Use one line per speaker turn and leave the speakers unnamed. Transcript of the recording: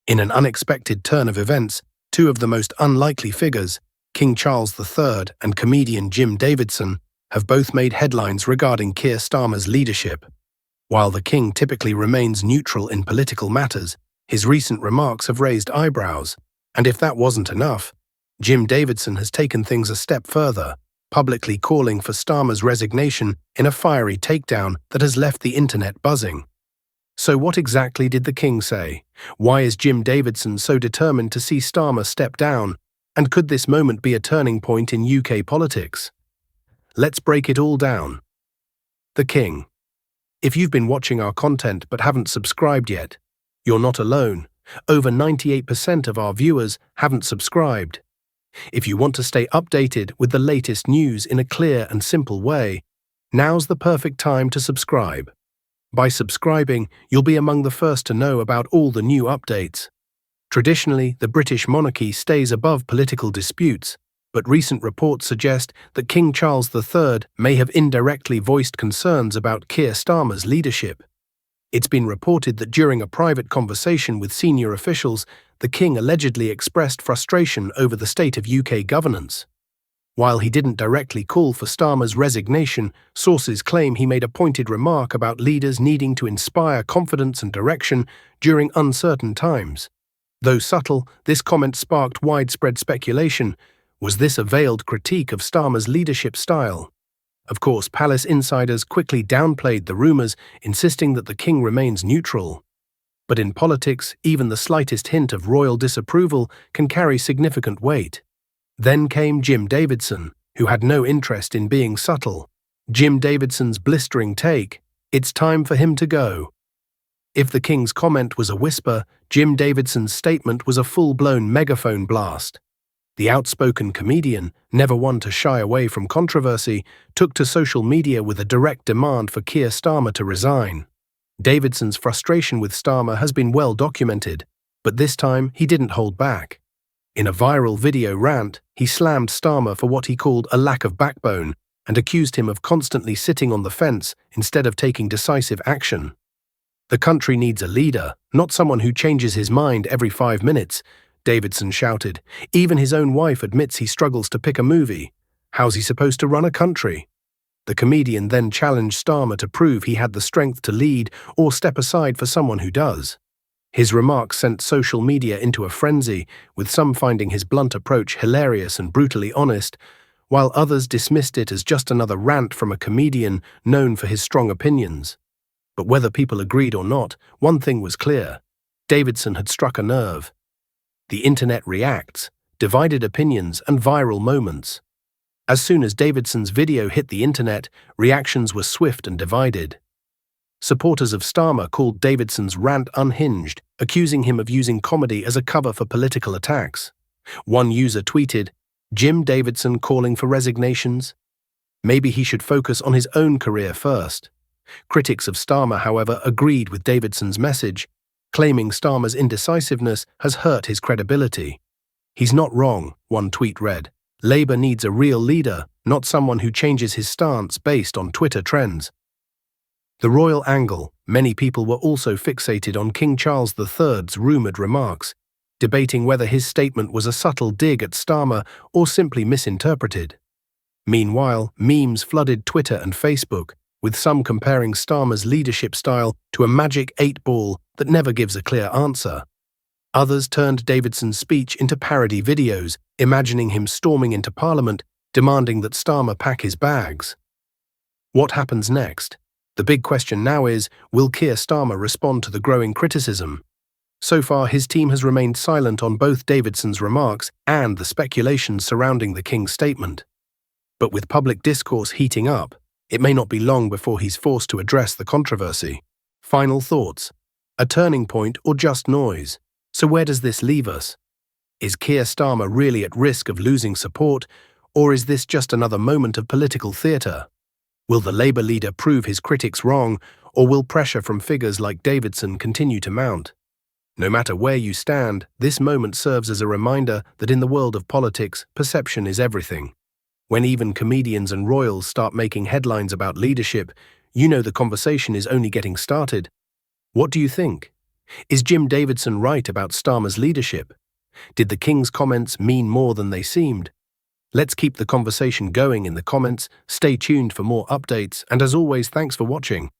In an unexpected turn of events, two of the most unlikely figures, King Charles III and comedian Jim Davidson, have both made headlines regarding Keir Starmer's leadership. While the king typically remains neutral in political matters, his recent remarks have raised eyebrows. And if that wasn't enough, Jim Davidson has taken things a step further, publicly calling for Starmer's resignation in a fiery takedown that has left the internet buzzing. So what exactly did the king say? Why is Jim Davidson so determined to see Starmer step down? And could this moment be a turning point in UK politics? Let's break it all down. The king. If you've been watching our content but haven't subscribed yet, you're not alone. Over 98% of our viewers haven't subscribed. If you want to stay updated with the latest news in a clear and simple way, now's the perfect time to subscribe. By subscribing, you'll be among the first to know about all the new updates. Traditionally, the British monarchy stays above political disputes, but recent reports suggest that King Charles III may have indirectly voiced concerns about Keir Starmer's leadership. It's been reported that during a private conversation with senior officials, the king allegedly expressed frustration over the state of UK governance. While he didn't directly call for Starmer's resignation, sources claim he made a pointed remark about leaders needing to inspire confidence and direction during uncertain times. Though subtle, this comment sparked widespread speculation. Was this a veiled critique of Starmer's leadership style? Of course, palace insiders quickly downplayed the rumours, insisting that the king remains neutral. But in politics, even the slightest hint of royal disapproval can carry significant weight. Then came Jim Davidson, who had no interest in being subtle. Jim Davidson's blistering take: "It's time for him to go." If the king's comment was a whisper, Jim Davidson's statement was a full-blown megaphone blast. The outspoken comedian, never one to shy away from controversy, took to social media with a direct demand for Keir Starmer to resign. Davidson's frustration with Starmer has been well documented, but this time he didn't hold back. In a viral video rant, he slammed Starmer for what he called a lack of backbone and accused him of constantly sitting on the fence instead of taking decisive action. "The country needs a leader, not someone who changes his mind every 5 minutes," Davidson shouted. "Even his own wife admits he struggles to pick a movie. How's he supposed to run a country?" The comedian then challenged Starmer to prove he had the strength to lead or step aside for someone who does. His remarks sent social media into a frenzy, with some finding his blunt approach hilarious and brutally honest, while others dismissed it as just another rant from a comedian known for his strong opinions. But whether people agreed or not, one thing was clear: Davidson had struck a nerve. The internet reacts, divided opinions and viral moments. As soon as Davidson's video hit the internet, reactions were swift and divided. Supporters of Starmer called Davidson's rant unhinged, accusing him of using comedy as a cover for political attacks. One user tweeted, "Jim Davidson calling for resignations? Maybe he should focus on his own career first." Critics of Starmer, however, agreed with Davidson's message, claiming Starmer's indecisiveness has hurt his credibility. "He's not wrong," one tweet read. "Labour needs a real leader, not someone who changes his stance based on Twitter trends." The royal angle: many people were also fixated on King Charles III's rumoured remarks, debating whether his statement was a subtle dig at Starmer or simply misinterpreted. Meanwhile, memes flooded Twitter and Facebook, with some comparing Starmer's leadership style to a magic 8-ball that never gives a clear answer. Others turned Davidson's speech into parody videos, imagining him storming into Parliament, demanding that Starmer pack his bags. What happens next? The big question now is, will Keir Starmer respond to the growing criticism? So far, his team has remained silent on both Davidson's remarks and the speculations surrounding the king's statement. But with public discourse heating up, it may not be long before he's forced to address the controversy. Final thoughts: a turning point or just noise? So where does this leave us? Is Keir Starmer really at risk of losing support, or is this just another moment of political theatre? Will the Labour leader prove his critics wrong, or will pressure from figures like Davidson continue to mount? No matter where you stand, this moment serves as a reminder that in the world of politics, perception is everything. When even comedians and royals start making headlines about leadership, you know the conversation is only getting started. What do you think? Is Jim Davidson right about Starmer's leadership? Did the King's comments mean more than they seemed? Let's keep the conversation going in the comments, stay tuned for more updates, and as always, thanks for watching.